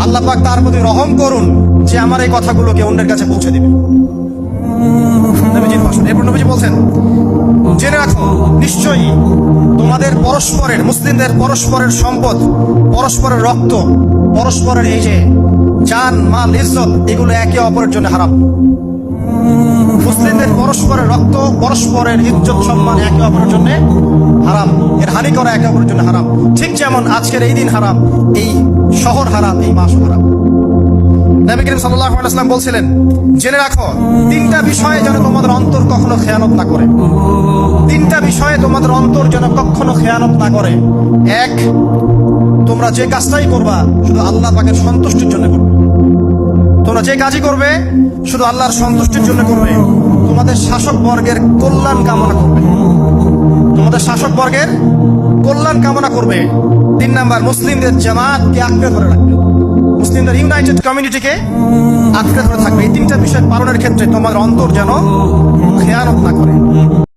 আল্লাহ পাক তার প্রতি রহম করুন যে আমার এই কথাগুলোকে অন্যের কাছে পৌঁছে দিবে। নবীজির ভাষণ। এরপর নবীজি বলছেন, জেনে রাখো নিশ্চয়ই তোমাদের পরস্পরের, মুসলিমদের পরস্পরের সম্পদ, পরস্পরের রক্ত, পরস্পরের এই যে জান মাল ইজ্জত, এগুলো একে অপরের জন্য হারাম। মুসলিমদের পরস্পরের রক্ত, পরস্পরের ইজ্জত সম্মান একে অপরের জন্য হারাম। এর হানি করা একে অপরের জন্য হারাম। ঠিক যেমন আজকের এই দিন হারাম, এই শহর হারাম, এই মাস হারাম। নবী করিম সাল্লাল্লাহু আলাইহি ওয়াসাল্লাম বলছিলেন, জেনে রাখো তিনটা বিষয়ে যেন তোমাদের অন্তর কখনো খেয়ানত না করে। তিনটা বিষয়ে তোমাদের অন্তর যেন কখনো খেয়ানত না করে। এক, তোমরা যে কাজটাই করবা শুধু আল্লাহ পাকের সন্তুষ্টির জন্য করবে। তোমরা যে কাজই করবে শুধু আল্লাহর সন্তুষ্টির জন্য করবে। তোমাদের শাসক বর্গের কল্যাণ কামনা করবে। তোমাদের শাসক বর্গের কল্যাণ কামনা করবে। 3 নাম্বার, মুসলিমদের জামাতকে আঁকড়ে ধরে রাখবে। মুসলিমদের ইউনাইটেড কমিউনিটিকে আঁকড়ে ধরে থাকবে। এই তিনটা বিষয় পালনের ক্ষেত্রে তোমার অন্তর যেন খেয়ানত না করে।